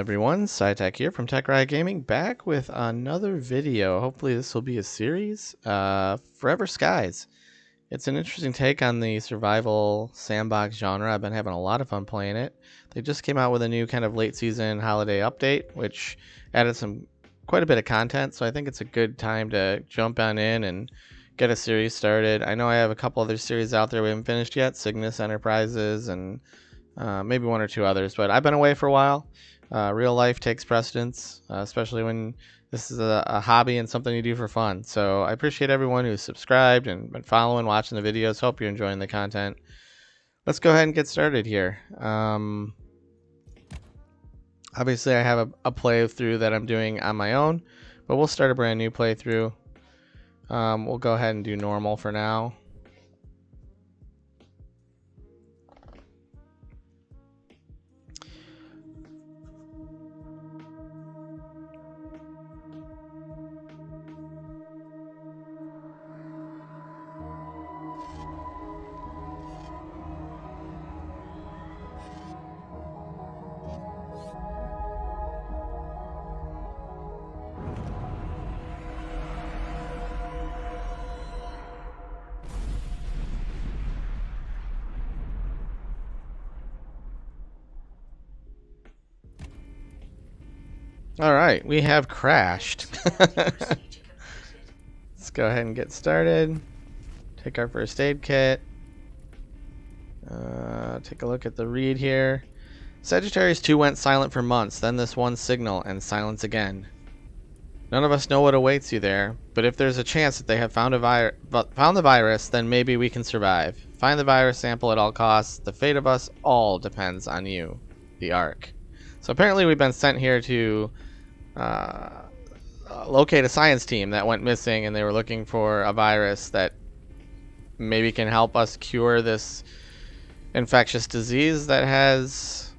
everyone, SciTech here from Tech Riot Gaming, back with another video. Hopefully this will be a series. Forever Skies. It's an interesting take on the survival sandbox genre. I've been having a lot of fun playing it. They just came out with a new kind of late season holiday update, which added quite a bit of content, so I think it's a good time to jump on in and get a series started. I know I have a couple other series out there we haven't finished yet, Cygnus Enterprises and maybe one or two others, but I've been away for a while. Real life takes precedence, especially when this is a hobby and something you do for fun. So I appreciate everyone who's subscribed and been following, watching the videos. Hope you're enjoying the content. Let's go ahead and get started here. Obviously, I have a playthrough that I'm doing on my own, but we'll start a brand new playthrough. We'll go ahead and do normal for now. All right, we have crashed. Let's go ahead and get started. Take our first aid kit. Take a look at the read here. Sagittarius 2 went silent for months, then this one signal, and silence again. None of us know what awaits you there, but if there's a chance that they have found the virus, then maybe we can survive. Find the virus sample at all costs. The fate of us all depends on you, the Ark. So apparently we've been sent here to locate a science team that went missing, and they were looking for a virus that maybe can help us cure this infectious disease that has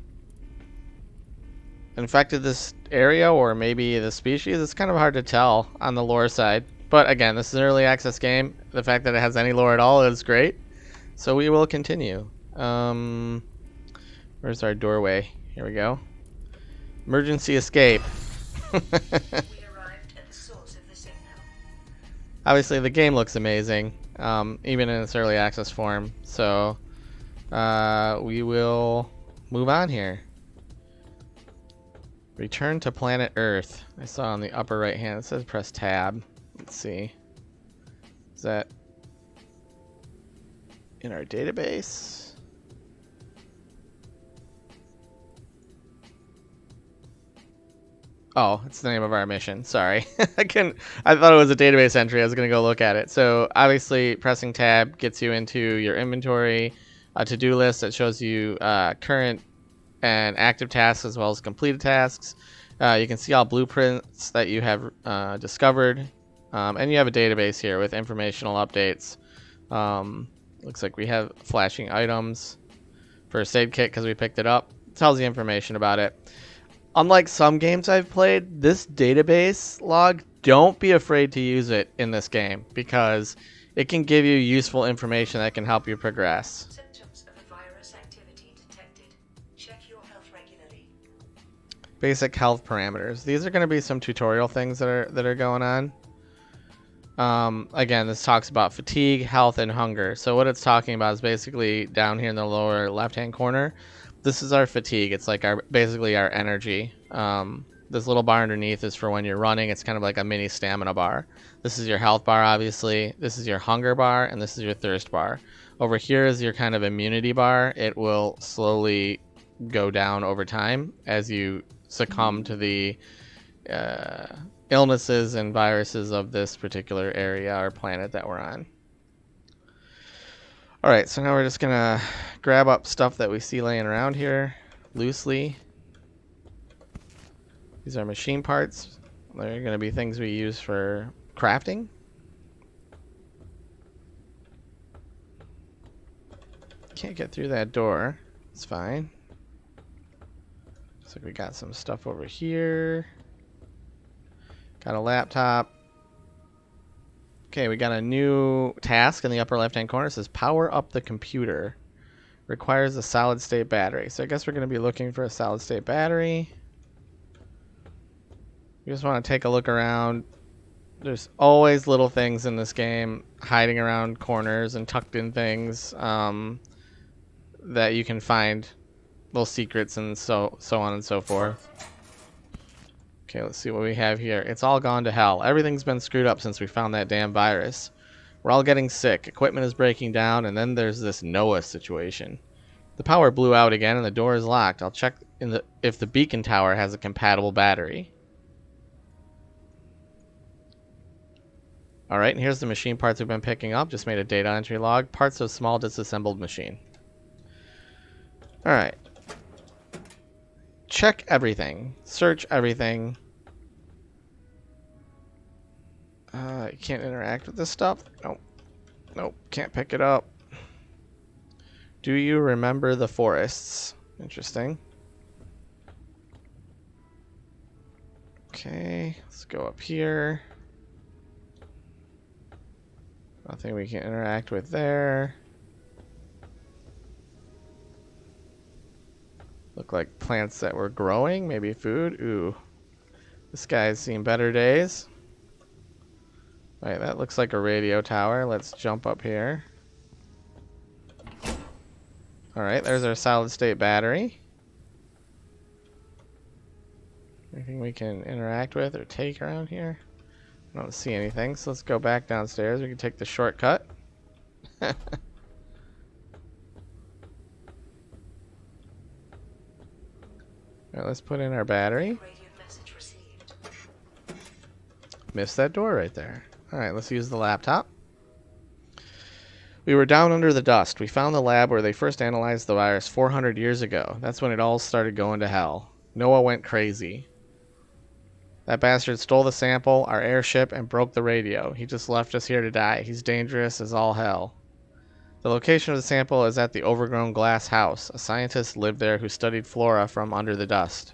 infected this area, or maybe the species. It's kind of hard to tell on the lore side, but again, this is an early access game. The fact that it has any lore at all is great, so we will continue. Where's our doorway? Here we go. Emergency escape. We arrived at the source of the signal. Obviously the game looks amazing, even in its early access form, so we will move on here. Return to planet Earth. I saw on the upper right hand it says press tab. Let's see. Is that in our database? Oh, it's the name of our mission. Sorry. I thought it was a database entry. I was going to go look at it. So obviously pressing tab gets you into your inventory, a to-do list that shows you current and active tasks as well as completed tasks. You can see all blueprints that you have discovered. And you have a database here with informational updates. Looks like we have flashing items. First aid kit because we picked it up. It tells you information about it. Unlike some games I've played, this database log, don't be afraid to use it in this game because it can give you useful information that can help you progress. Symptoms of a virus activity detected. Check your health regularly. Basic health parameters. These are going to be some tutorial things that are going on. Again, this talks about fatigue, health, and hunger. So what it's talking about is basically down here in the lower left-hand corner. This is our fatigue. It's like basically our energy. This little bar underneath is for when you're running. It's kind of like a mini stamina bar. This is your health bar, obviously. This is your hunger bar, and this is your thirst bar. Over here is your kind of immunity bar. It will slowly go down over time as you succumb to the illnesses and viruses of this particular area or planet that we're on. Alright, so now we're just going to grab up stuff that we see laying around here loosely. These are machine parts. They're going to be things we use for crafting. Can't get through that door. It's fine. Looks like we got some stuff over here. Got a laptop. Okay, we got a new task in the upper left-hand corner. It says power up the computer. Requires a solid-state battery. So I guess we're going to be looking for a solid-state battery. You just want to take a look around. There's always little things in this game hiding around corners and tucked in things that you can find, little secrets and so on and so forth. Okay, let's see what we have here. It's all gone to hell. Everything's been screwed up since we found that damn virus. We're all getting sick. Equipment is breaking down, and then there's this Noah situation. The power blew out again, and the door is locked. I'll check if the beacon tower has a compatible battery. Alright, and here's the machine parts we've been picking up. Just made a data entry log. Parts of small disassembled machine. Alright. Check everything. Search everything. You can't interact with this stuff? Nope. Nope, can't pick it up. Do you remember the forests? Interesting. Okay, let's go up here. Nothing we can interact with there. Look like plants that were growing, maybe food. Ooh, this guy's seen better days. Right, that looks like a radio tower. Let's jump up here. Alright, there's our solid state battery. Anything we can interact with or take around here? I don't see anything, so let's go back downstairs. We can take the shortcut. Alright, let's put in our battery. Missed that door right there. Alright, let's use the laptop. We were down under the dust. We found the lab where they first analyzed the virus 400 years ago. That's when it all started going to hell. Noah went crazy. That bastard stole the sample, our airship, and broke the radio. He just left us here to die. He's dangerous as all hell. The location of the sample is at the overgrown glass house. A scientist lived there who studied flora from under the dust.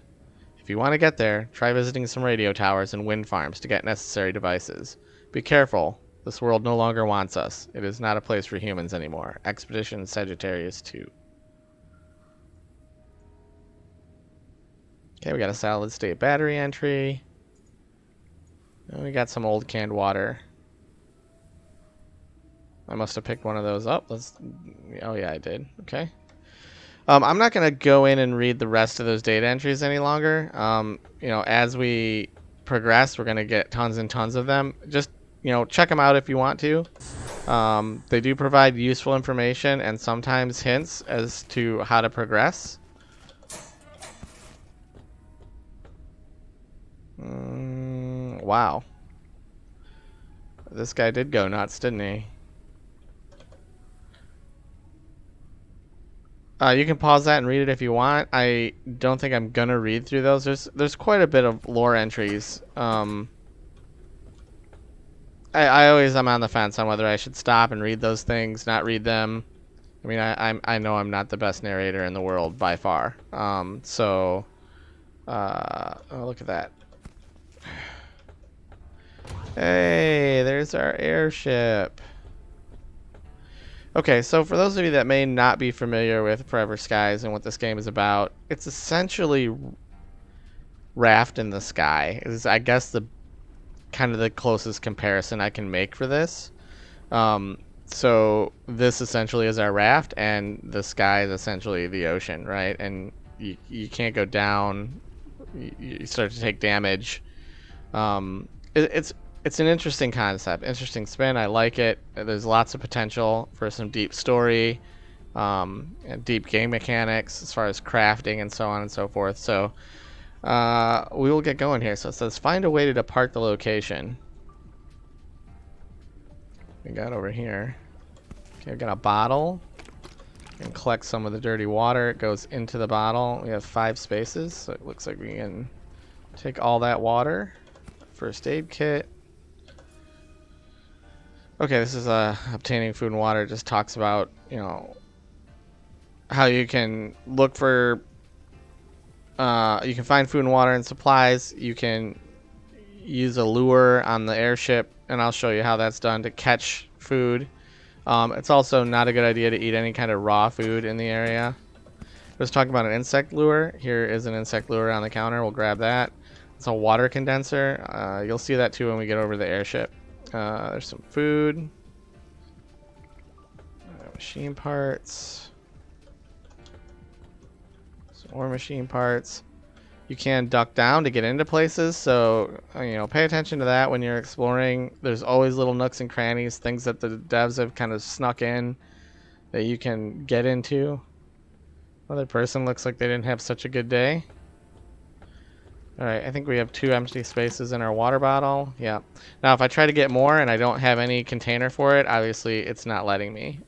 If you want to get there, try visiting some radio towers and wind farms to get necessary devices. Be careful. This world no longer wants us. It is not a place for humans anymore. Expedition Sagittarius 2. Okay, we got a solid state battery entry. And we got some old canned water. I must have picked one of those up. Oh yeah, I did. Okay. I'm not gonna go in and read the rest of those data entries any longer. You know, as we progress, we're gonna get tons and tons of them. Just, you know, check them out if you want to. They do provide useful information and sometimes hints as to how to progress. Wow. This guy did go nuts, didn't he? You can pause that and read it if you want. I don't think I'm gonna read through those. There's quite a bit of lore entries. I always am on the fence on whether I should stop and read those things, not read them. I mean, I know I'm not the best narrator in the world by far. Oh, look at that. Hey, there's our airship. Okay, so for those of you that may not be familiar with Forever Skies and what this game is about, it's essentially Raft in the Sky. Is, I guess, the kind of the closest comparison I can make for this. So this essentially is our raft, and the sky is essentially the ocean, right? And you can't go down. You start to take damage. It's an interesting concept, interesting spin. I like it. There's lots of potential for some deep story, and deep game mechanics as far as crafting and so on and so forth. So we will get going here. So it says find a way to depart the location. We got over here. Okay, we got a bottle. And collect some of the dirty water. It goes into the bottle. We have 5 spaces, so it looks like we can take all that water. First aid kit. Okay, this is obtaining food and water. It just talks about, you know, how you can look for, you can find food and water and supplies. You can use a lure on the airship, and I'll show you how that's done to catch food. It's also not a good idea to eat any kind of raw food in the area. Let's talk about an insect lure. Here is an insect lure on the counter. We'll grab that. It's a water condenser. You'll see that too when we get over the airship. There's some food. Machine parts. Some more machine parts. You can duck down to get into places, so pay attention to that when you're exploring. There's always little nooks and crannies, things that the devs have kind of snuck in that you can get into. Another person looks like they didn't have such a good day. Alright, I think we have 2 empty spaces in our water bottle. Yeah. Now if I try to get more and I don't have any container for it, obviously it's not letting me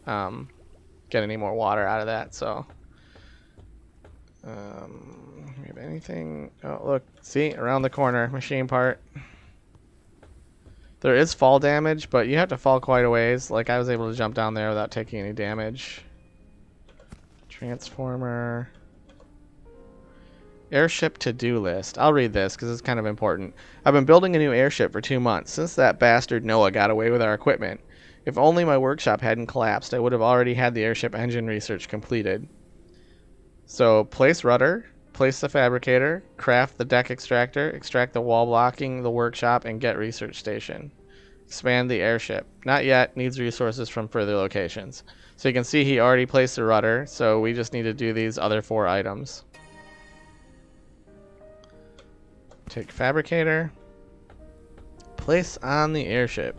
get any more water out of that, so we have anything? Oh, look, see, around the corner, machine part. There is fall damage, but you have to fall quite a ways. Like, I was able to jump down there without taking any damage. Transformer. Airship to-do list. I'll read this because it's kind of important. I've been building a new airship for 2 months since that bastard Noah got away with our equipment. If only my workshop hadn't collapsed, I would have already had the airship engine research completed. So, place rudder, place the fabricator, craft the deck extractor, extract the wall blocking the workshop, and get research station. Expand the airship. Not yet, needs resources from further locations. So you can see he already placed the rudder, so we just need to do these other 4 items. Take fabricator, place on the airship.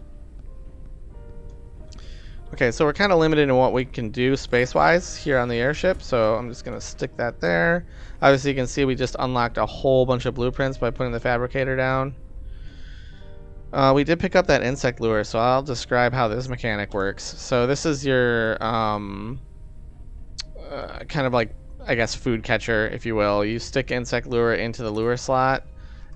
Okay, so we're kind of limited in what we can do space-wise here on the airship, so I'm just going to stick that there. Obviously, you can see we just unlocked a whole bunch of blueprints by putting the fabricator down. We did pick up that insect lure, so I'll describe how this mechanic works. So this is your kind of like, I guess, food catcher, if you will. You stick insect lure into the lure slot,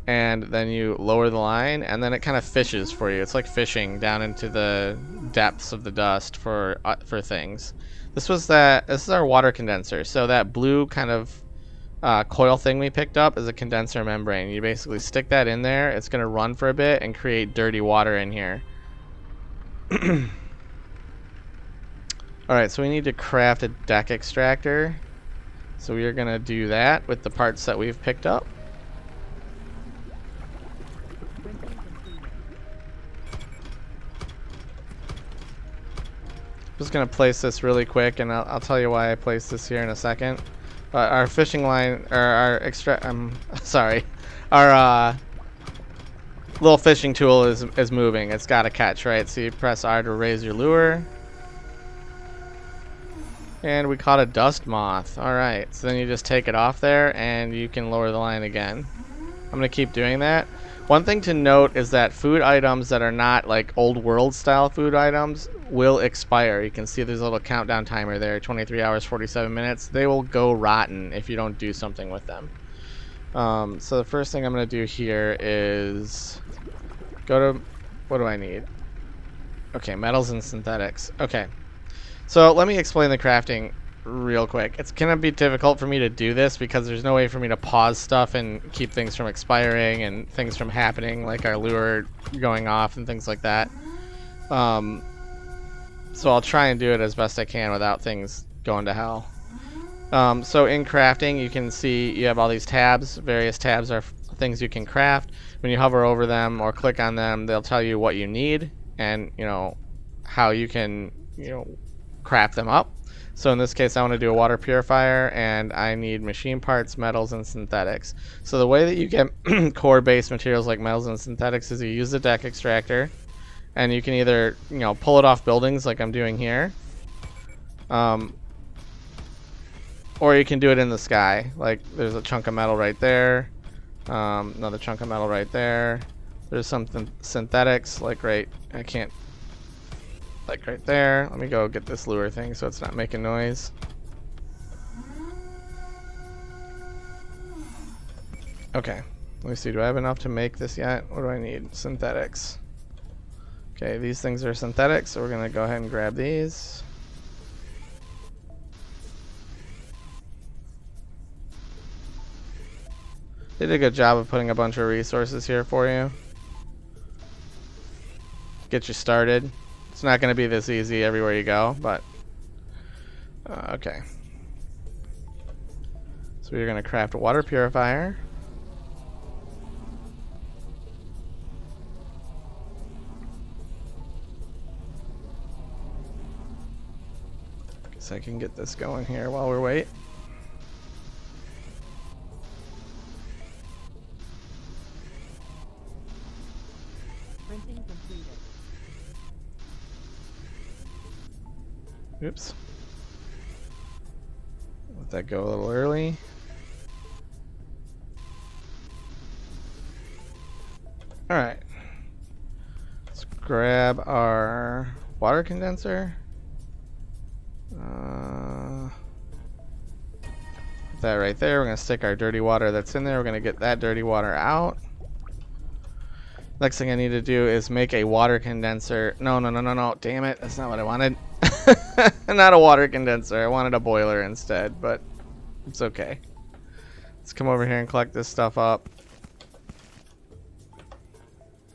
and then you lower the line, and then it kind of fishes for you. It's like fishing down into the depths of the dust for things. This is our water condenser. So that blue kind of coil thing we picked up is a condenser membrane. You basically stick that in there. It's going to run for a bit and create dirty water in here. Alright, so we need to craft a deck extractor. So we are going to do that with the parts that we've picked up. Just gonna place this really quick, and I'll tell you why I placed this here in a second. But our fishing line, or our our little fishing tool is moving. It's got to catch, right? So you press R to raise your lure, and we caught a dust moth. All right, so then you just take it off there, and you can lower the line again. I'm gonna keep doing that. One thing to note is that food items that are not like old world style food items will expire. You can see there's a little countdown timer there, 23 hours, 47 minutes. They will go rotten if you don't do something with them. So the first thing I'm going to do here is go to, what do I need? Okay, metals and synthetics. Okay, so let me explain the crafting real quick. It's gonna be difficult for me to do this because there's no way for me to pause stuff and keep things from expiring and things from happening, like our lure going off and things like that. So I'll try and do it as best I can without things going to hell. So in crafting, you can see you have all these tabs. Various tabs are things you can craft. When you hover over them or click on them, they'll tell you what you need and how you can craft them up. So in this case, I want to do a water purifier, and I need machine parts, metals, and synthetics. So the way that you get core-based materials like metals and synthetics is you use the deck extractor, and you can either pull it off buildings like I'm doing here, or you can do it in the sky. Like there's a chunk of metal right there, another chunk of metal right there. There's some synthetics like right there. Let me go get this lure thing so it's not making noise. Okay, let me see. Do I have enough to make this yet? What do I need? Synthetics. Okay, these things are synthetics, so we're gonna go ahead and grab these. They did a good job of putting a bunch of resources here for you. Get you started. It's not going to be this easy everywhere you go, but okay. So we're going to craft a water purifier. So I can get this going here while we're waiting. Printing completed. Oops. Let that go a little early. Alright. Let's grab our water condenser. Put that right there. We're going to stick our dirty water that's in there. We're going to get that dirty water out. Next thing I need to do is make a water condenser. No. Damn it. That's not what I wanted. Not a water condenser. I wanted a boiler instead, but it's okay. Let's come over here and collect this stuff up.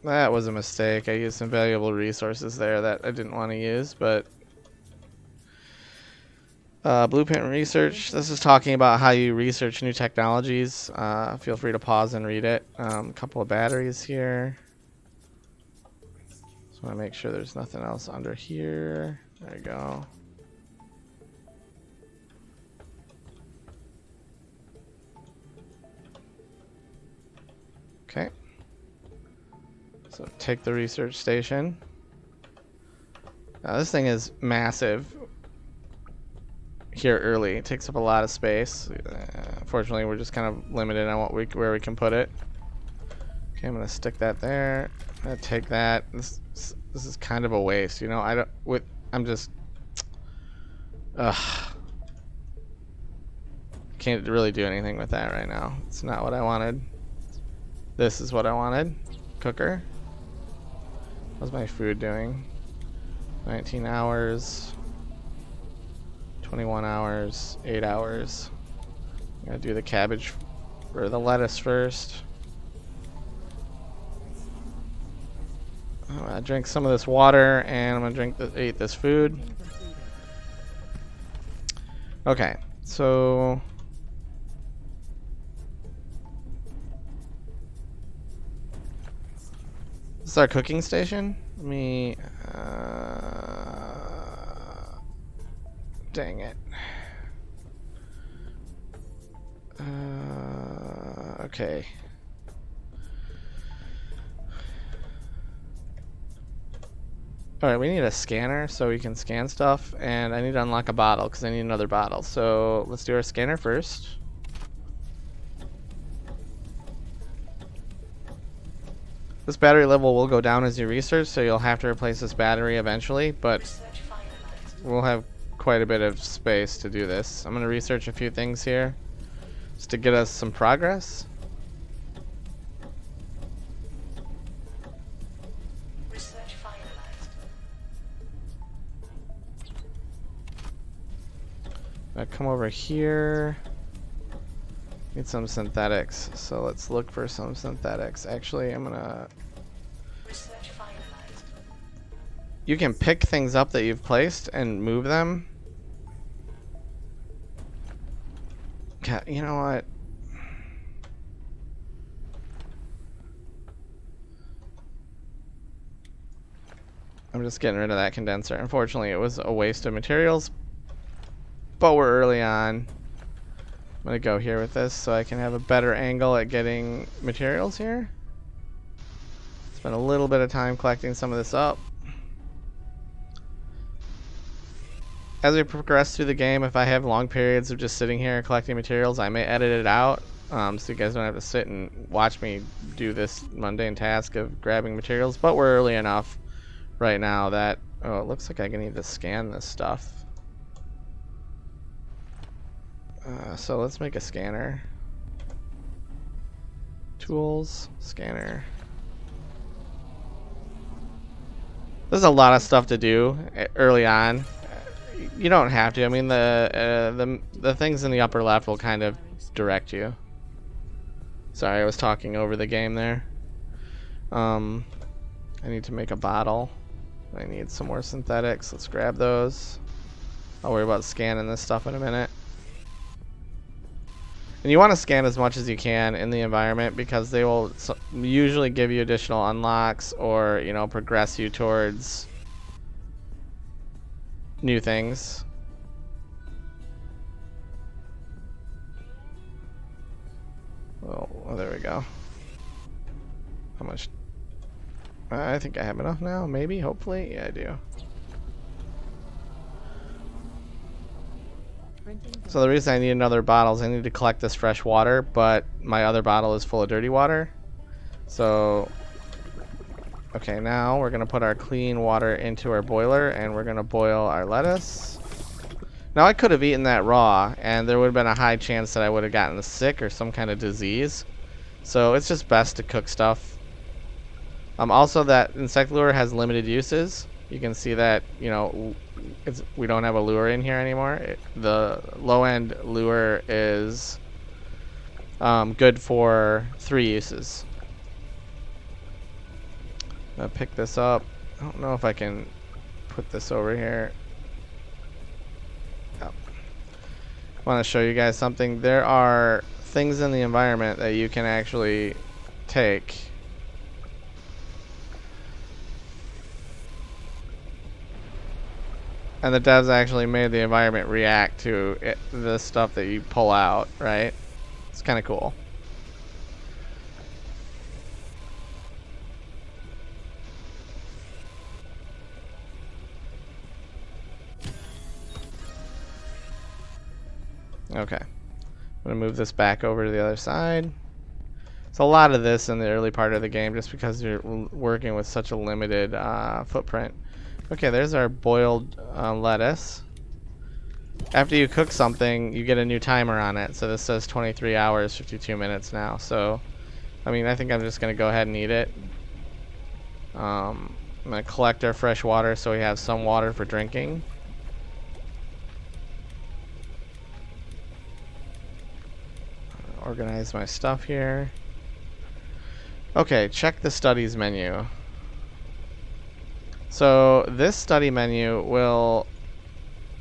That was a mistake. I used some valuable resources there that I didn't want to use, but blueprint research. This is talking about how you research new technologies. Feel free to pause and read it. A couple of batteries here. Just want to make sure there's nothing else under here. There you go. Okay. So take the research station. Now this thing is massive. Here early, it takes up a lot of space. Unfortunately, we're just kind of limited on where we can put it. Okay, I'm gonna stick that there. I'm gonna take that. This is kind of a waste, you know. I'm just. Can't really do anything with that right now. It's not what I wanted. This is what I wanted. Cooker. How's my food doing? 19 hours. 21 hours. 8 hours. I'm gonna do the cabbage or the lettuce first. I'm gonna drink some of this water and I'm gonna eat this food. Okay, so this is our cooking station. Let me dang it. Okay. Alright, we need a scanner so we can scan stuff, and I need to unlock a bottle because I need another bottle. So let's do our scanner first. This battery level will go down as you research, so you'll have to replace this battery eventually, but we'll have quite a bit of space to do this. I'm going to research a few things here just to get us some progress. Research finalized. I come over here. Need some synthetics, so let's look for some synthetics. Actually, I'm gonna. Research finalized. You can pick things up that you've placed and move them. God, you know what? I'm just getting rid of that condenser. Unfortunately, it was a waste of materials, but we're early on. I'm gonna go here with this so I can have a better angle at getting materials here. Spend a little bit of time collecting some of this up. As we progress through the game, if I have long periods of just sitting here collecting materials, I may edit it out so you guys don't have to sit and watch me do this mundane task of grabbing materials. But we're early enough right now that, oh, it looks like I need to scan this stuff. So let's make a scanner. Tools, scanner. There's a lot of stuff to do early on. You don't have to. I mean, the things in the upper left will kind of direct you. Sorry, I was talking over the game there. I need to make a bottle. I need some more synthetics. Let's grab those. I'll worry about scanning this stuff in a minute. And you want to scan as much as you can in the environment because they will usually give you additional unlocks or, you know, progress you towards new things. Oh, there we go. How much? I think I have enough now, maybe, hopefully. Yeah, I do. So the reason I need another bottle is I need to collect this fresh water, but my other bottle is full of dirty water. So, okay, now we're going to put our clean water into our boiler, and we're going to boil our lettuce. Now, I could have eaten that raw, and there would have been a high chance that I would have gotten sick or some kind of disease. So it's just best to cook stuff. Also, that insect lure has limited uses. You can see that, you know, we don't have a lure in here anymore. The low-end lure is good for 3 uses. I'm gonna pick this up. I don't know if I can put this over here. Oh. I want to show you guys something. There are things in the environment that you can actually take. And the devs actually made the environment react to the stuff that you pull out, right? It's kind of cool. Okay. I'm going to move this back over to the other side. It's a lot of this in the early part of the game just because you're working with such a limited footprint. Okay, there's our boiled lettuce. After you cook something, you get a new timer on it. So this says 23 hours, 52 minutes now. So, I mean, I think I'm just going to go ahead and eat it. I'm going to collect our fresh water so we have some water for drinking. Organize my stuff here. Okay, check the studies menu. So this study menu will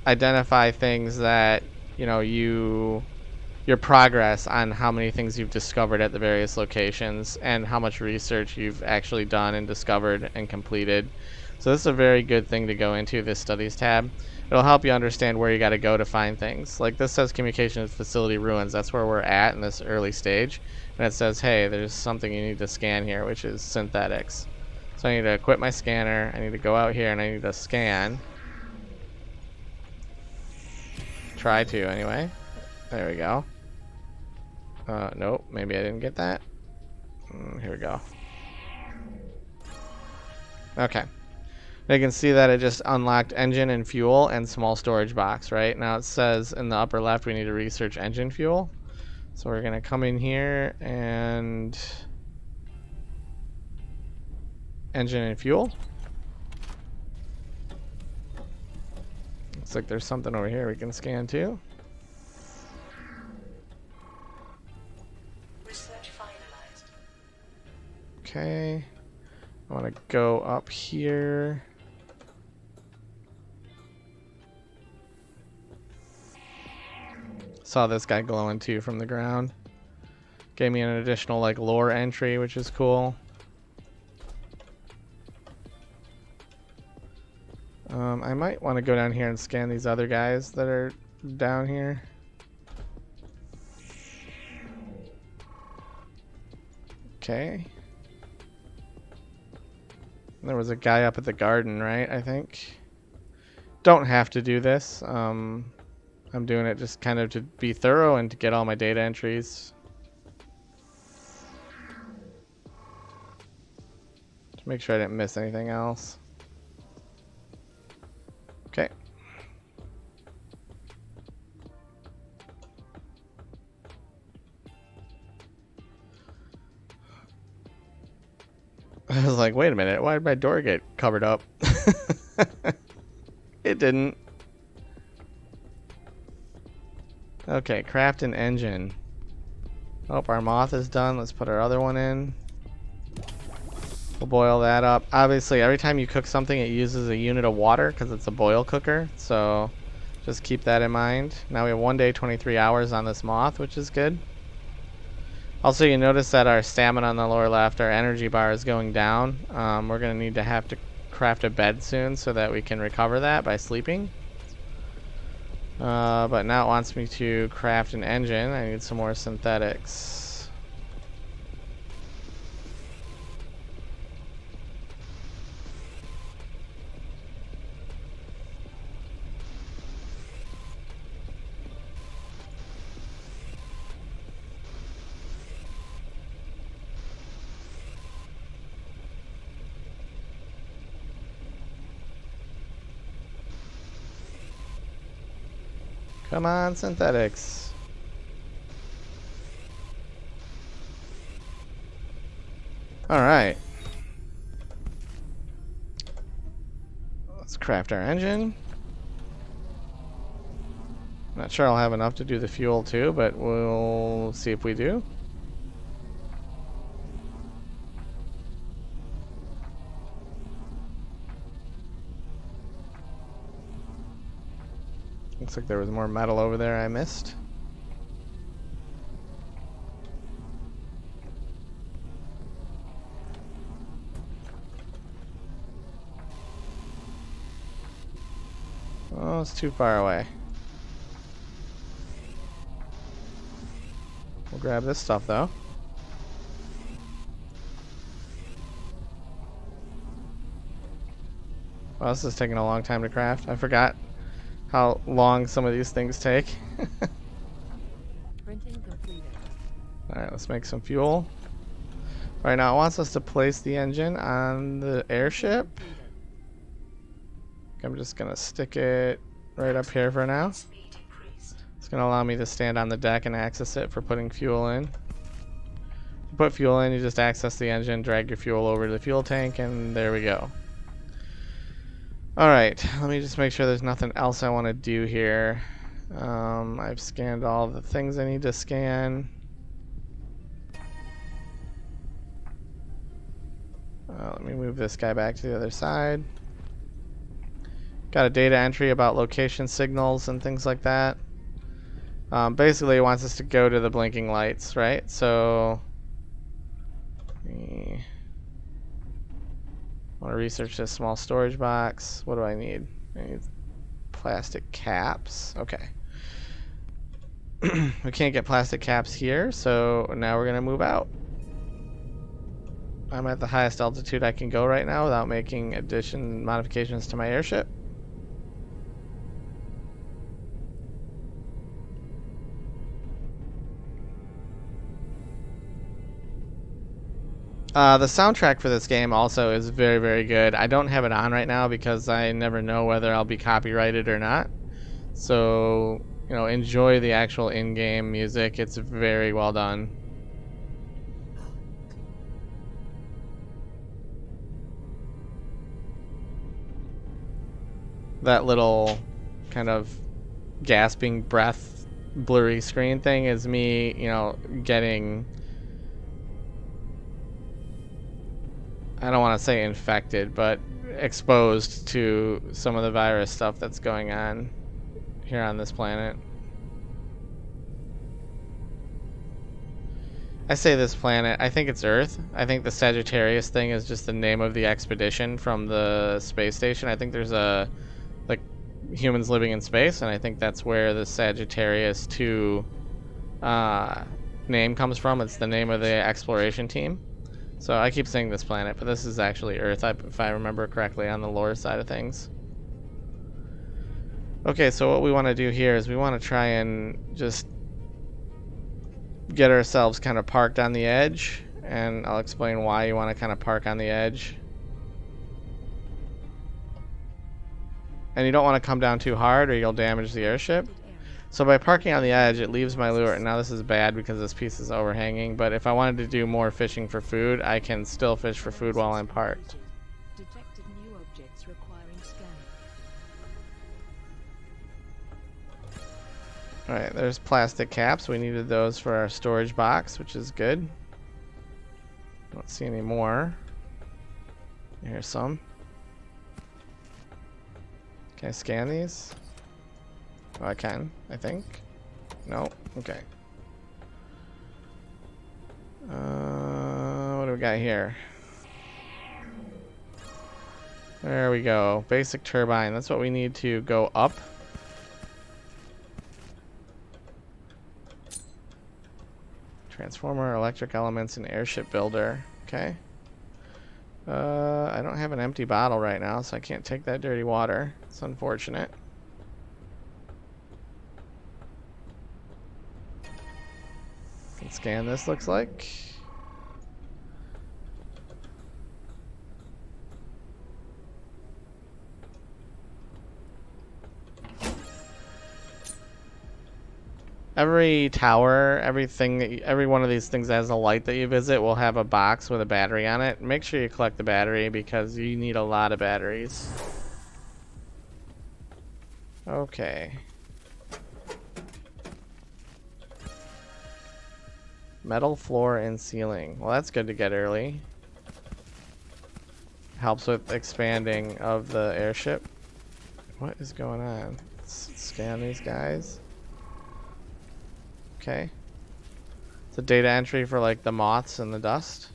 identify things that, you know, your progress on how many things you've discovered at the various locations and how much research you've actually done and discovered and completed. So this is a very good thing to go into, this studies tab. It'll help you understand where you got to go to find things. Like this says communication facility ruins. That's where we're at in this early stage. And it says, hey, there's something you need to scan here, which is synthetics. So I need to quit my scanner. I need to go out here and I need to scan. Try to anyway. There we go. Nope, maybe I didn't get that. Here we go. Okay. Now you can see that it just unlocked engine and fuel and small storage box, right? Now it says in the upper left we need to research engine fuel. So we're going to come in here and engine and fuel. Looks like there's something over here we can scan too. Research finalized. Okay. I want to go up here. Saw this guy glowing too from the ground. Gave me an additional like lore entry, which is cool. I might want to go down here and scan these other guys that are down here. Okay. There was a guy up at the garden, right? I think. Don't have to do this. I'm doing it just kind of to be thorough and to get all my data entries. To make sure I didn't miss anything else. Okay. I was like, wait a minute, why did my door get covered up? It didn't. Okay, craft an engine. Oh, our moth is done. Let's put our other one in. We'll boil that up. Obviously, every time you cook something, it uses a unit of water because it's a boil cooker. So just keep that in mind. Now we have 1 day, 23 hours on this moth, which is good. Also, you notice that our stamina on the lower left, our energy bar is going down. We're going to need to have to craft a bed soon so that we can recover that by sleeping. But now it wants me to craft an engine. I need some more synthetics. Come on, synthetics. Alright. Let's craft our engine. Not sure I'll have enough to do the fuel too, but we'll see if we do. Looks like there was more metal over there I missed. Oh, it's too far away. We'll grab this stuff though. Well, this is taking a long time to craft. I forgot how long some of these things take. Printing completed. Alright, let's make some fuel. Right now it wants us to place the engine on the airship. I'm just gonna stick it right up here for now. Speed increased. It's gonna allow me to stand on the deck and access it for putting fuel in. You put fuel in, you just access the engine, drag your fuel over to the fuel tank, and there we go. Alright, let me just make sure there's nothing else I want to do here. I've scanned all the things I need to scan. Let me move this guy back to the other side. Got a data entry about location signals and things like that. Basically, it wants us to go to the blinking lights, right? So, I want to research this small storage box. What do I need? I need plastic caps. Okay. We can't get plastic caps here, so now we're going to move out. I'm at the highest altitude I can go right now without making modifications to my airship. The soundtrack for this game also is very, very good. I don't have it on right now because I never know whether I'll be copyrighted or not. So, you know, enjoy the actual in-game music. It's very well done. That little kind of gasping breath, blurry screen thing is me, you know, getting... I don't want to say infected, but exposed to some of the virus stuff that's going on here on this planet. I say this planet, I think it's Earth. I think the Sagittarius thing is just the name of the expedition from the space station. I think there's like humans living in space, and I think that's where the Sagittarius 2 name comes from. It's the name of the exploration team. So I keep saying this planet, but this is actually Earth, if I remember correctly on the lore side of things. Okay, so what we want to do here is we want to try and just get ourselves kind of parked on the edge, and I'll explain why you want to kind of park on the edge. And you don't want to come down too hard or you'll damage the airship. So by parking on the edge, it leaves my lure. Now this is bad because this piece is overhanging, but if I wanted to do more fishing for food, I can still fish for food while I'm parked. Detected new objects requiring scanning. Alright, there's plastic caps. We needed those for our storage box, which is good. Don't see any more. Here's some. Can I scan these? Oh, I can, I think. No? Okay. What do we got here? There we go. Basic turbine. That's what we need to go up. Transformer, electric elements, and airship builder. Okay. I don't have an empty bottle right now, so I can't take that dirty water. It's unfortunate. Can scan this, looks like. every tower, every one of these things that has a light that you visit will have a box with a battery on it. Make sure you collect the battery because you need a lot of batteries. Okay. Metal floor and ceiling. Well, that's good to get early. Helps with expanding of the airship. What is going on? Let's scan these guys. Okay. It's a data entry for like the moths and the dust.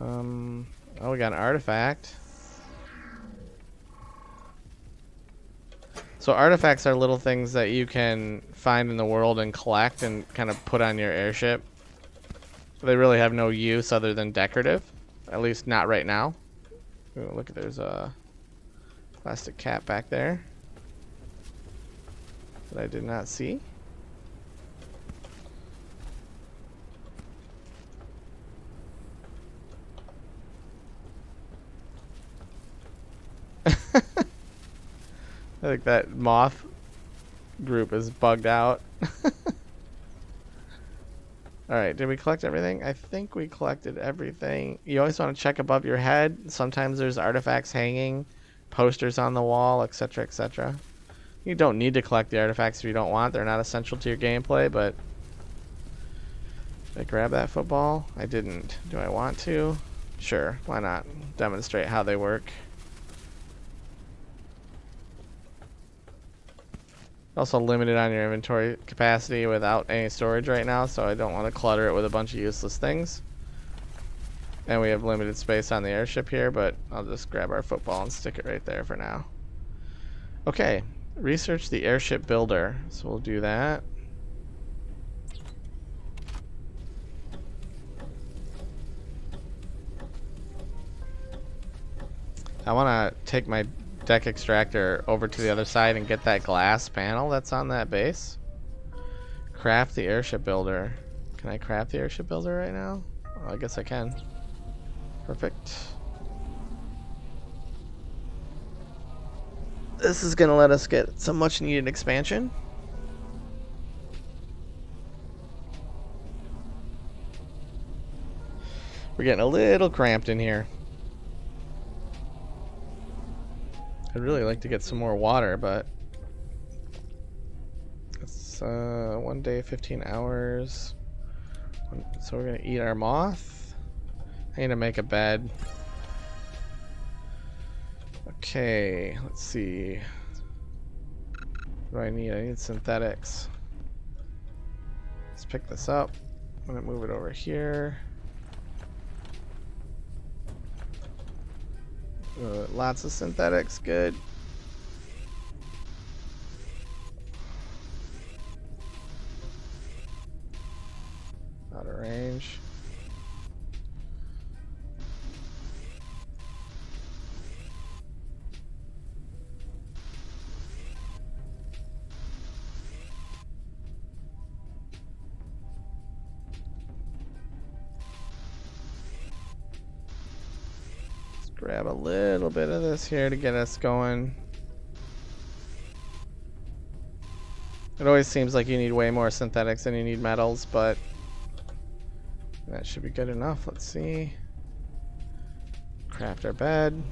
Oh, we got an artifact. So artifacts are little things that you can find in the world and collect and kind of put on your airship. They really have no use other than decorative. At least not right now. Ooh, look, there's a plastic cap back there that I did not see. I think that moth group is bugged out. Alright, did we collect everything? I think we collected everything. You always want to check above your head. Sometimes there's artifacts hanging, posters on the wall, etc., etc. You don't need to collect the artifacts if you don't want. They're not essential to your gameplay, but... Did I grab that football? I didn't. Do I want to? Sure, why not? Demonstrate how they work. Also limited on your inventory capacity without any storage right now, so I don't want to clutter it with a bunch of useless things. And we have limited space on the airship here, but I'll just grab our football and stick it right there for now. Okay, research the airship builder. So we'll do that. I want to take my deck extractor over to the other side and get that glass panel that's on that base. Craft the airship builder. Can I craft the airship builder right now? Well, I guess I can. Perfect. This is gonna let us get some much needed expansion. We're getting a little cramped in here. I'd really like to get some more water, but it's 1 day, 15 hours. So we're gonna eat our moth. I need to make a bed. Okay, let's see. What do I need? I need synthetics. Let's pick this up. I'm gonna move it over here. Lots of synthetics, good. Out of range. Grab a little bit of this here to get us going. It always seems like you need way more synthetics than you need metals, but that should be good enough. Let's see. Craft our bed.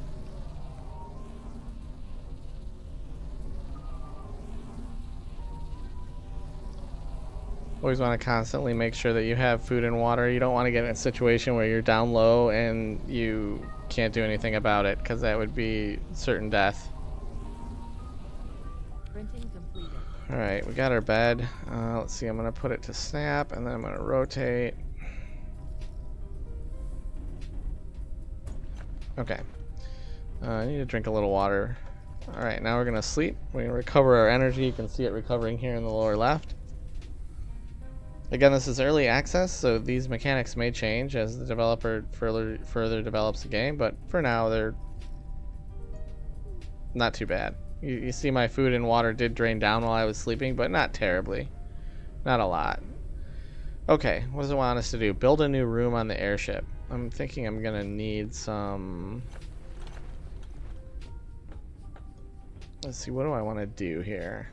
Always want to constantly make sure that you have food and water. You don't want to get in a situation where you're down low and you can't do anything about it, because that would be certain death. Printing completed. Alright, we got our bed. Let's see, I'm going to put it to snap, and then I'm going to rotate. Okay. I need to drink a little water. Alright, now we're going to sleep. We're going to recover our energy. You can see it recovering here in the lower left. Again, this is early access, so these mechanics may change as the developer further develops the game, but for now, they're not too bad. You see my food and water did drain down while I was sleeping, but not terribly. Not a lot. Okay, what does it want us to do? Build a new room on the airship. I'm thinking I'm going to need some... Let's see, what do I want to do here?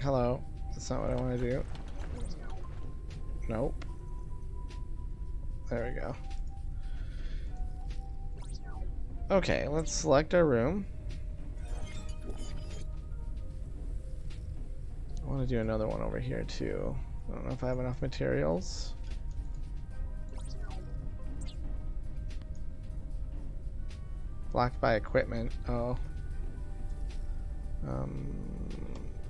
Hello. That's not what I want to do. Nope. There we go. Okay, let's select our room. I want to do another one over here too. I don't know if I have enough materials. Blocked by equipment. Oh.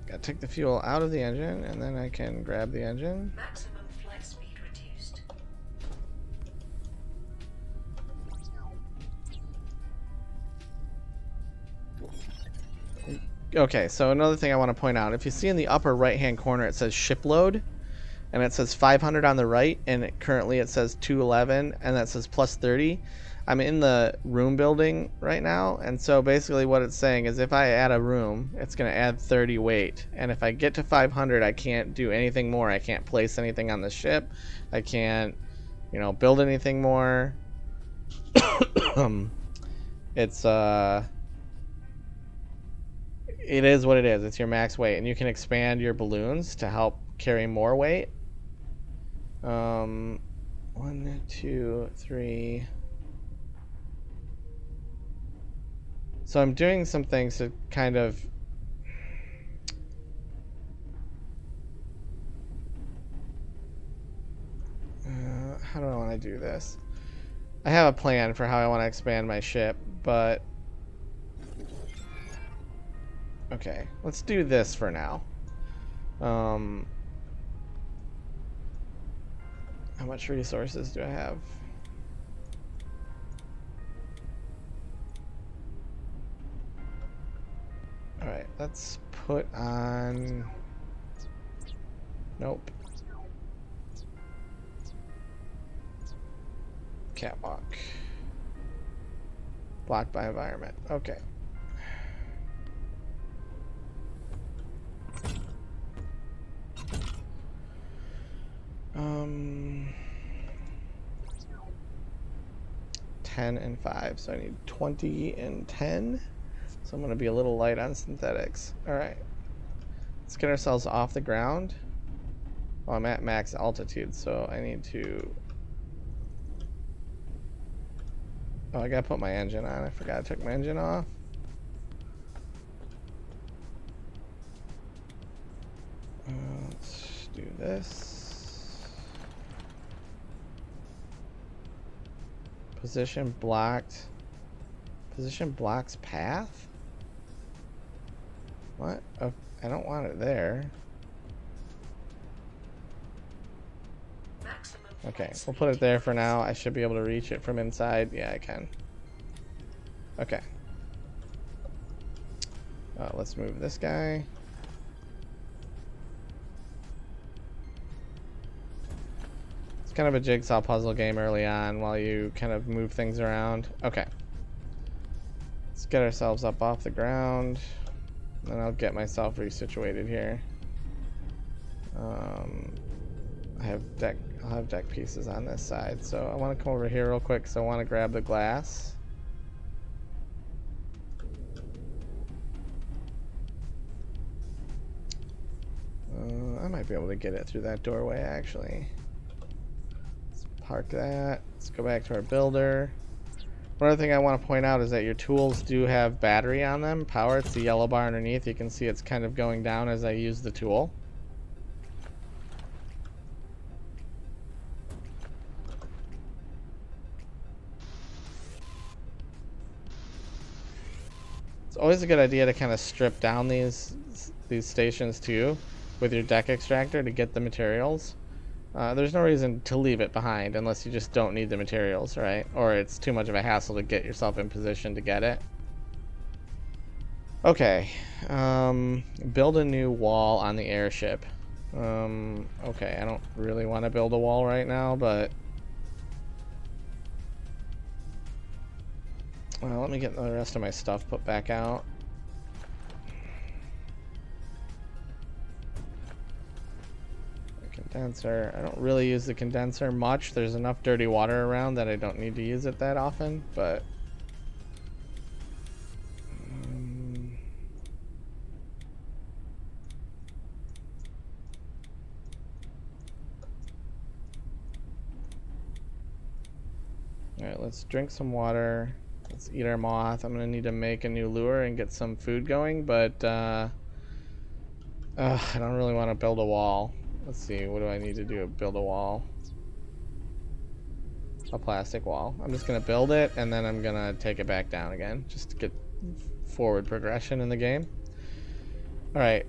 Gotta take the fuel out of the engine, and then I can grab the engine. Maximum flight speed reduced. Okay, so another thing I want to point out, if you see in the upper right hand corner it says ship load, and it says 500 on the right, and currently it says 211, and that says plus 30. I'm in the room building right now, and so basically what it's saying is if I add a room, it's going to add 30 weight, and if I get to 500, I can't do anything more. I can't place anything on the ship. I can't, build anything more. It's it is what it is. It's your max weight, and you can expand your balloons to help carry more weight. 1, 2, 3. So I'm doing some things to kind of how do I want to do this? I have a plan for how I want to expand my ship, but okay, let's do this for now. How much resources do I have? Alright, let's put on... Nope. Catwalk. Blocked by environment. Okay. Um, 10 and 5, so I need 20 and 10. So I'm going to be a little light on synthetics. Alright. Let's get ourselves off the ground. Oh, I'm at max altitude, so I need to... Oh, I gotta put my engine on. I forgot I took my engine off. Let's do this. Position blocked. Position blocks path? What? Oh, I don't want it there. Okay, we'll put it there for now. I should be able to reach it from inside. Yeah, I can. Okay. Let's move this guy. It's kind of a jigsaw puzzle game early on while you kind of move things around. Okay. Let's get ourselves up off the ground. Then I'll get myself resituated here. I'll have deck pieces on this side, so I want to come over here real quick because I want to grab the glass. I might be able to get it through that doorway actually. Let's park that. Let's go back to our builder. One other thing I want to point out is that your tools do have battery on them. Power, it's the yellow bar underneath. You can see it's kind of going down as I use the tool. It's always a good idea to kind of strip down these stations too with your deck extractor to get the materials. There's no reason to leave it behind unless you just don't need the materials, right? Or it's too much of a hassle to get yourself in position to get it. Okay, build a new wall on the airship. Okay, I don't really want to build a wall right now, but well, let me get the rest of my stuff put back out. The condenser. I don't really use the condenser much. There's enough dirty water around that I don't need to use it that often, but Alright, let's drink some water. Let's eat our moth. I'm gonna need to make a new lure and get some food going, but I don't really want to build a wall. Let's see, what do I need to do to build a wall? A plastic wall. I'm just gonna build it and then I'm gonna take it back down again just to get forward progression in the game. Alright,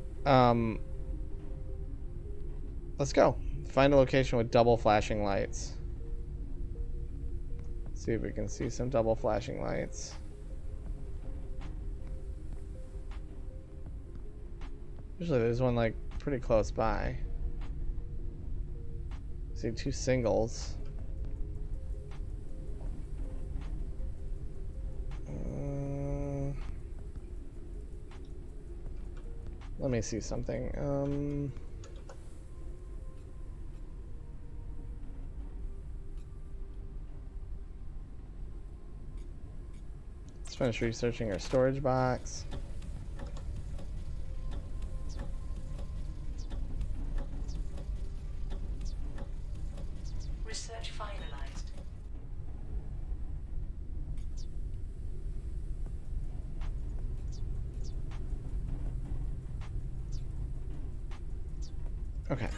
let's go. Find a location with double flashing lights. See if we can see some double flashing lights. Usually there's one like pretty close by. See 2 singles. Let me see something. Let's finish researching our storage box. Research finalized. Okay.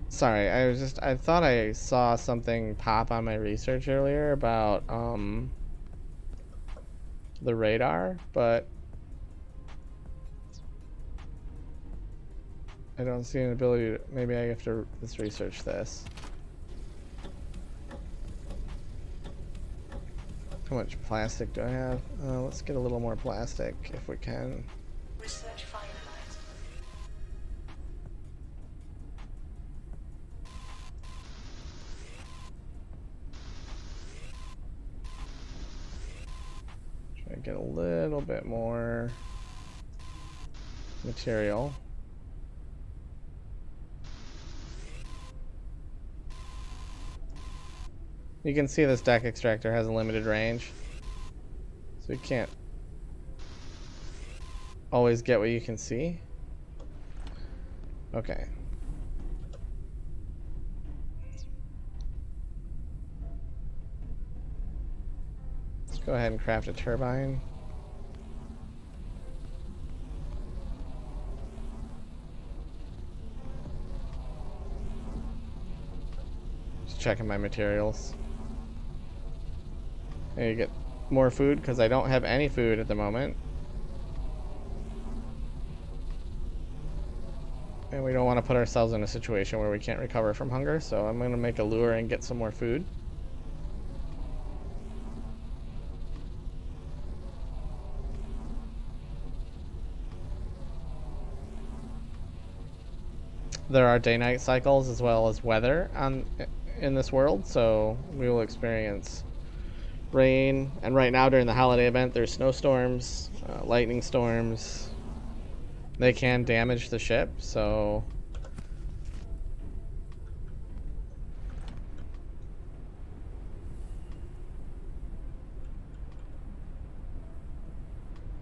Sorry, I thought I saw something pop on my research earlier about the radar, but I don't see an ability to, maybe I have to let's research this. How much plastic do I have? Let's get a little more plastic if we can. Research finalized. Try to get a little bit more material. You can see this deck extractor has a limited range, so you can't always get what you can see. Okay. Let's go ahead and craft a turbine. Just checking my materials. I need to get more food because I don't have any food at the moment. And we don't want to put ourselves in a situation where we can't recover from hunger, so I'm going to make a lure and get some more food. There are day-night cycles as well as weather in this world, so we will experience rain, and right now during the holiday event there's snowstorms, lightning storms. They can damage the ship, so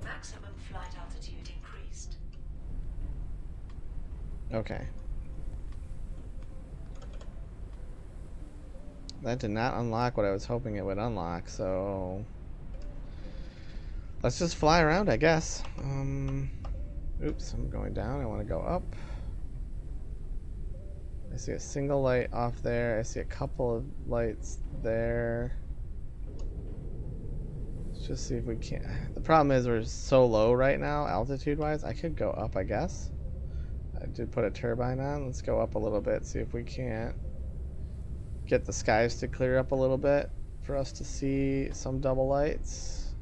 Maximum flight altitude increased. okay. That did not unlock what I was hoping it would unlock, so let's just fly around, I guess. Oops, I'm going down. I want to go up. I see a single light off there. I see a couple of lights there. Let's just see if we can. The problem is we're so low right now, altitude-wise. I could go up, I guess. I did put a turbine on. Let's go up a little bit, see if we can't get the skies to clear up a little bit for us to see some double lights.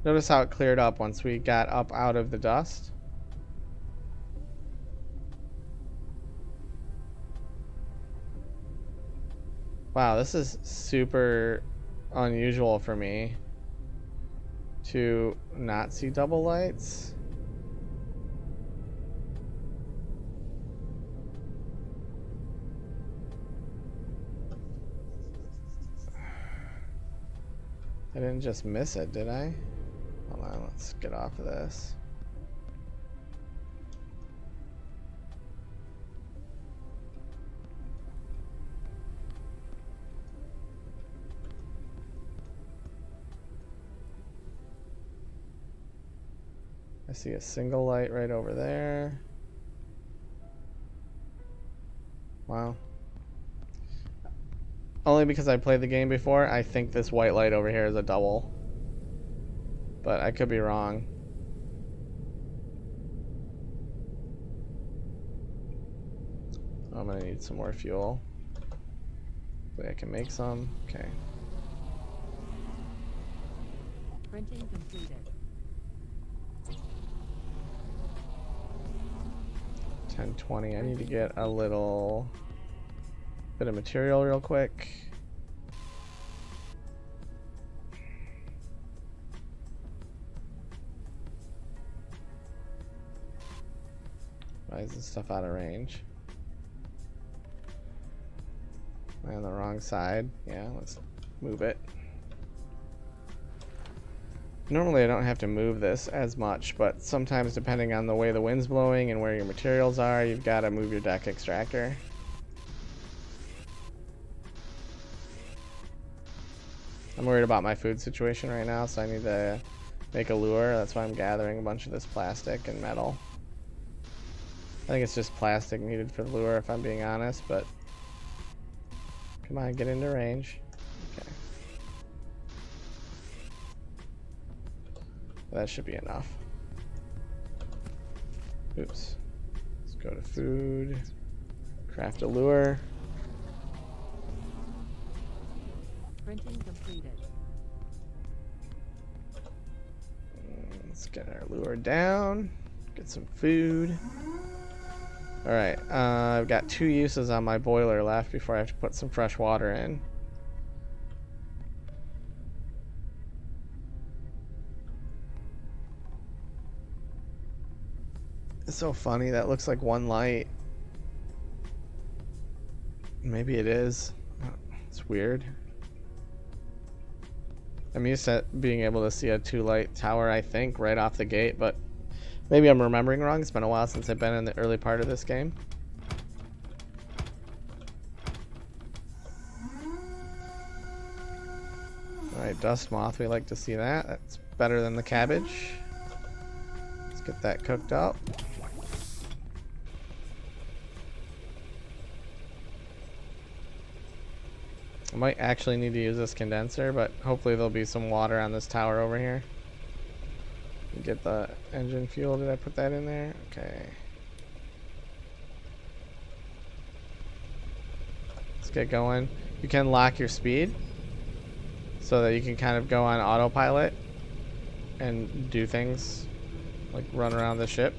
Notice how it cleared up once we got up out of the dust. Wow, this is super unusual for me to not see double lights. I didn't just miss it, did I? Hold on, let's get off of this. I see a single light right over there. Wow. Only because I played the game before, I think this white light over here is a double. But I could be wrong. I'm gonna need some more fuel. Hopefully I can make some. Okay. Printing completed. 10:20. I need to get a little bit of material real quick. Why is this stuff out of range? Am I on the wrong side? Yeah, let's move it. Normally I don't have to move this as much, but sometimes depending on the way the wind's blowing and where your materials are, you've got to move your deck extractor. I'm worried about my food situation right now, so I need to make a lure. That's why I'm gathering a bunch of this plastic and metal. I think it's just plastic needed for the lure if I'm being honest, but come on, get into range. Okay. That should be enough. Oops. Let's go to food. Craft a lure. Printing completed. Let's get our lure down. Get some food. Alright, I've got 2 uses on my boiler left before I have to put some fresh water in. It's so funny, that looks like one light. Maybe it is. It's weird. I'm used to being able to see a 2-light tower, I think, right off the gate, but maybe I'm remembering wrong. It's been a while since I've been in the early part of this game. Alright, dust moth, we like to see that. That's better than the cabbage. Let's get that cooked up. I might actually need to use this condenser, but hopefully there'll be some water on this tower over here. Get the engine fuel. Did I put that in there? Okay. Let's get going. You can lock your speed so that you can kind of go on autopilot and do things like run around the ship.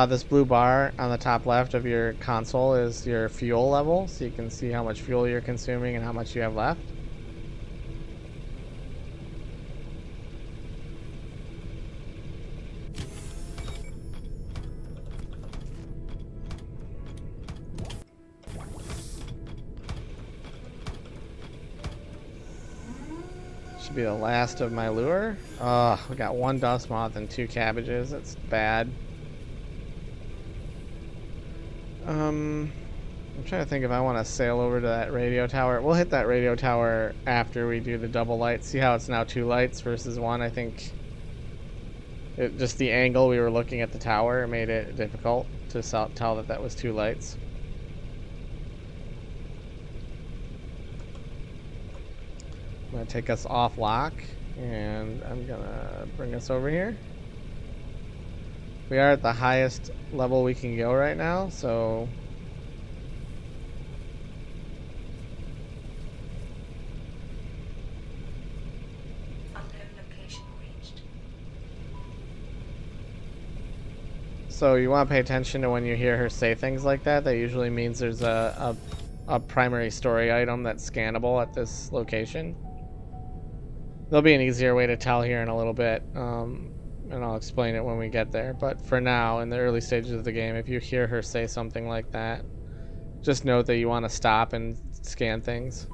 This blue bar on the top left of your console is your fuel level, so you can see how much fuel you're consuming and how much you have left. Should be the last of my lure. Oh, we got 1 dust moth and 2 cabbages. That's bad. I'm trying to think if I want to sail over to that radio tower. We'll hit that radio tower after we do the double lights. See how it's now 2 lights versus 1. I think just the angle we were looking at the tower made it difficult to tell that that was 2 lights. I'm going to take us off lock, and I'm going to bring us over here. We are at the highest level we can go right now, so you want to pay attention to when you hear her say things like that. That usually means there's a primary story item that's scannable at this location. There'll be an easier way to tell here in a little bit. And I'll explain it when we get there. But for now, in the early stages of the game, if you hear her say something like that, just note that you want to stop and scan things.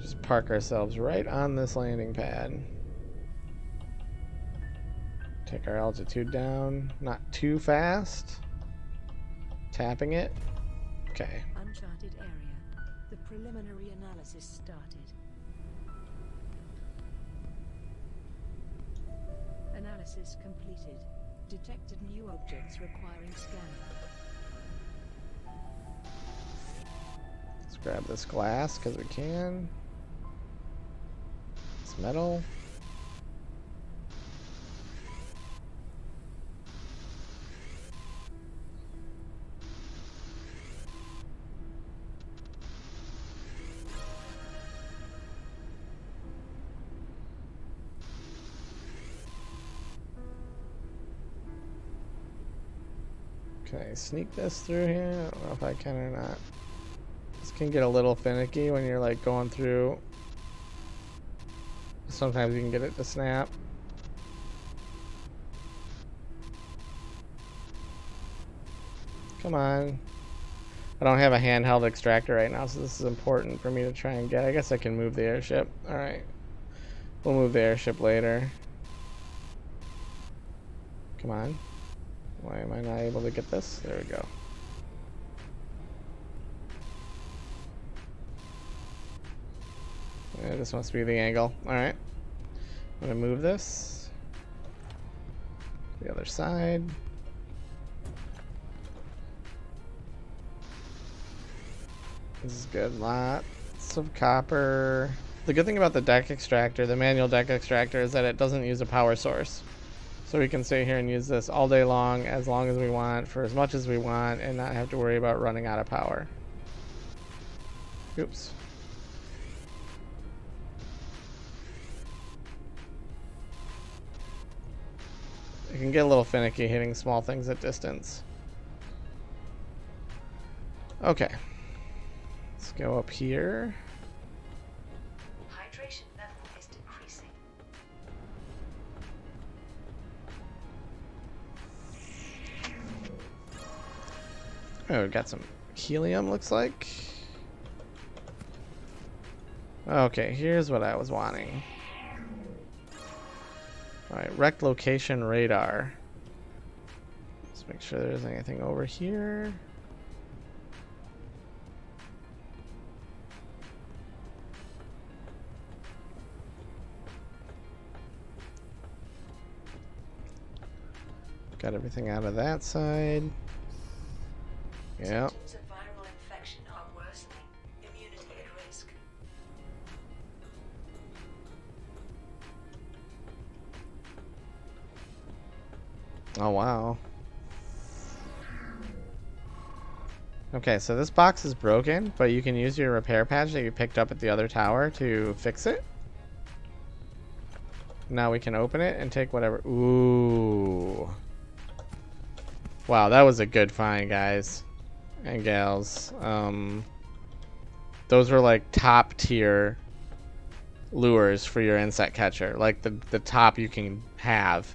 Just park ourselves right on this landing pad. Take our altitude down, not too fast. Tapping it. Okay. Uncharted area. The preliminary analysis started. Analysis completed. Detected new objects requiring scanning. Let's grab this glass because we can. It's metal. Can I sneak this through here? I don't know if I can or not. This can get a little finicky when you're like going through. Sometimes you can get it to snap. Come on. I don't have a handheld extractor right now, so this is important for me to try and get. I guess I can move the airship. Alright. We'll move the airship later. Come on. Why am I not able to get this? There we go. Yeah, this must be the angle. Alright. I'm gonna move this. The other side. This is good. Lots of copper. The good thing about the deck extractor, the manual deck extractor, is that it doesn't use a power source. So we can sit here and use this all day long as we want, for as much as we want, and not have to worry about running out of power. Oops. It can get a little finicky hitting small things at distance. Okay. Let's go up here. Hydration level is decreasing. Oh, we got some helium, looks like. Okay, here's what I was wanting. Alright, wrecked location radar. Let's make sure there's anything over here. Got everything out of that side. Yep. Symptoms of viral infection are worsening. Immunity at risk. Oh, wow. Okay, so this box is broken, but you can use your repair patch that you picked up at the other tower to fix it. Now we can open it and take whatever. Ooh. Wow, that was a good find, guys and gals. Those were like top tier lures for your insect catcher, like the top you can have.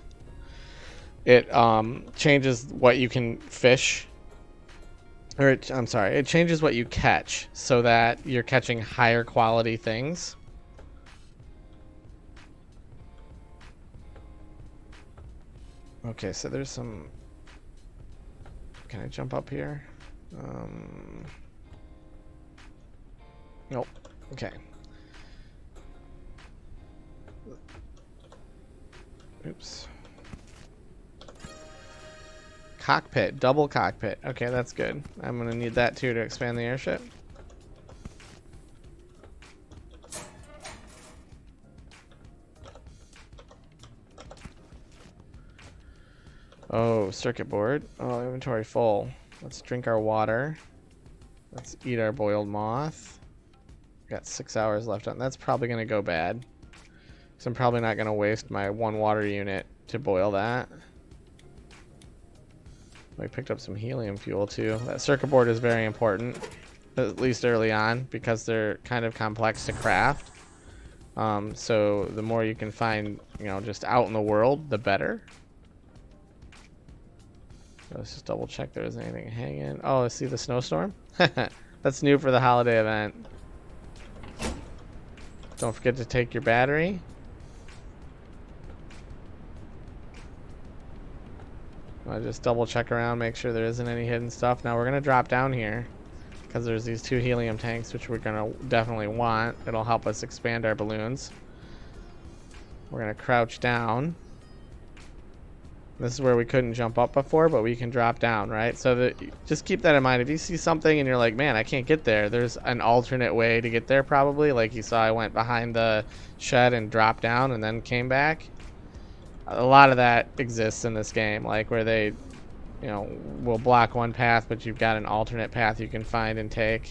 It changes what you can fish, or it changes what you catch so that you're catching higher quality things. Okay, so there's some. Can I jump up here? Nope. Okay. Oops. Cockpit, double cockpit. Okay, that's good. I'm gonna need that too to expand the airship. Oh, circuit board. Oh, inventory full. Let's drink our water. Let's eat our boiled moth. Got 6 hours left on. That's probably gonna go bad. So I'm probably not gonna waste my one water unit to boil that. I picked up some helium fuel too. That circuit board is very important, at least early on, because they're kind of complex to craft. So the more you can find, just out in the world, the better. Let's just double check there isn't anything hanging. Oh, I see the snowstorm. That's new for the holiday event. Don't forget to take your battery. I'll just double check around, make sure there isn't any hidden stuff. Now we're gonna drop down here because there's these 2 helium tanks, which we're gonna definitely want. It'll help us expand our balloons. We're gonna crouch down. This is where we couldn't jump up before, but we can drop down, right? So just keep that in mind. If you see something and you're like, man, I can't get there, there's an alternate way to get there probably. Like you saw, I went behind the shed and dropped down and then came back. A lot of that exists in this game, like where they, you know, will block one path, but you've got an alternate path you can find and take.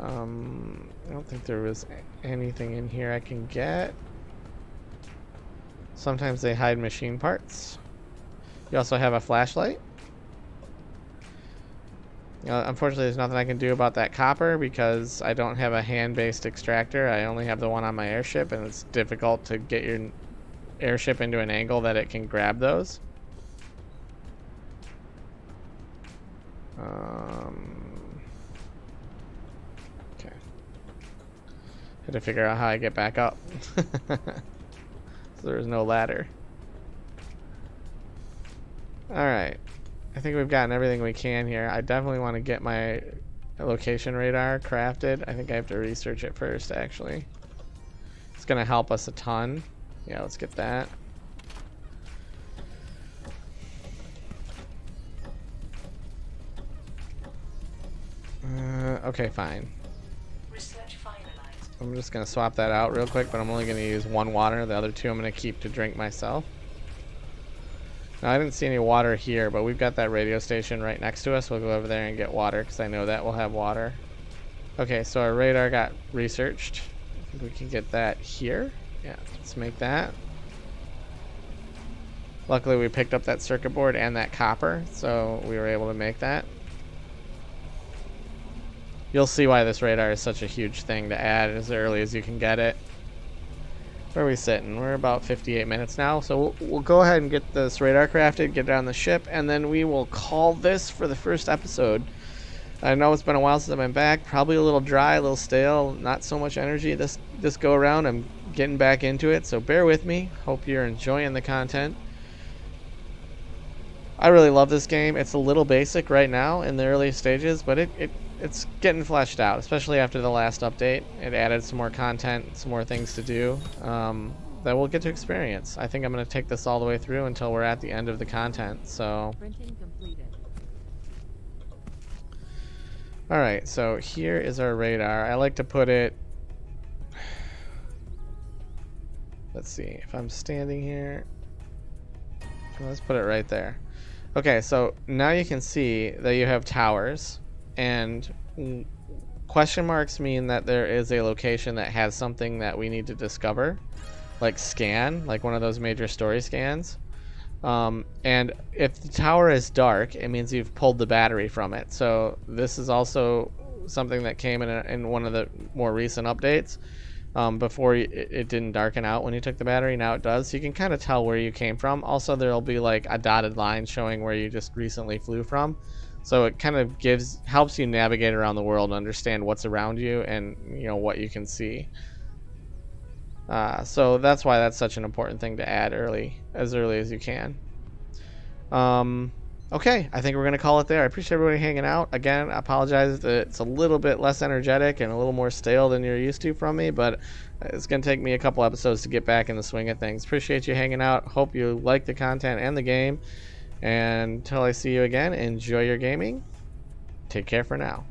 I don't think there was anything in here I can get. Sometimes they hide machine parts. You also have a flashlight. Unfortunately, there's nothing I can do about that copper because I don't have a hand-based extractor. I only have the one on my airship, and it's difficult to get your airship into an angle that it can grab those. Okay. Had to figure out how I get back up. So there's no ladder. Alright. I think we've gotten everything we can here. I definitely want to get my location radar crafted. I think I have to research it first, actually. It's going to help us a ton. Yeah, let's get that. Okay, fine. Research finalized. I'm just going to swap that out real quick, but I'm only going to use 1 water. The other 2 I'm going to keep to drink myself. Now, I didn't see any water here, but we've got that radio station right next to us. We'll go over there and get water, because I know that will have water. Okay, so our radar got researched. I think we can get that here. Yeah, let's make that. Luckily, we picked up that circuit board and that copper, so we were able to make that. You'll see why this radar is such a huge thing to add as early as you can get it. Where are we sitting? We're about 58 minutes now, so we'll go ahead and get this radar crafted, get it on the ship, and then we will call this for the first episode. I know it's been a while since I've been back, probably a little dry, a little stale, not so much energy this go around. I'm getting back into it, so bear with me. Hope you're enjoying the content. I really love this game. It's a little basic right now in the early stages, but it's getting fleshed out, especially after the last update. It added some more content, some more things to do that we'll get to experience. I think I'm going to take this all the way through until we're at the end of the content. So, Printing completed. alright, so here is our radar. I like to put it, let's see, if I'm standing here, let's put it right there. Okay, so now you can see that you have towers, and question marks mean that there is a location that has something that we need to discover, like scan, like one of those major story scans. And if the tower is dark, it means you've pulled the battery from it. So this is also something that came in one of the more recent updates. Before it didn't darken out when you took the battery, now it does. So you can kind of tell where you came from. Also, there'll be like a dotted line showing where you just recently flew from. So it kind of helps you navigate around the world and understand what's around you and, you know, what you can see. So that's why that's such an important thing to add as early as you can. Okay, I think we're going to call it there. I appreciate everybody hanging out. Again, I apologize that it's a little bit less energetic and a little more stale than you're used to from me, but it's going to take me a couple episodes to get back in the swing of things. Appreciate you hanging out. Hope you like the content and the game. And until I see you again, enjoy your gaming. Take care for now.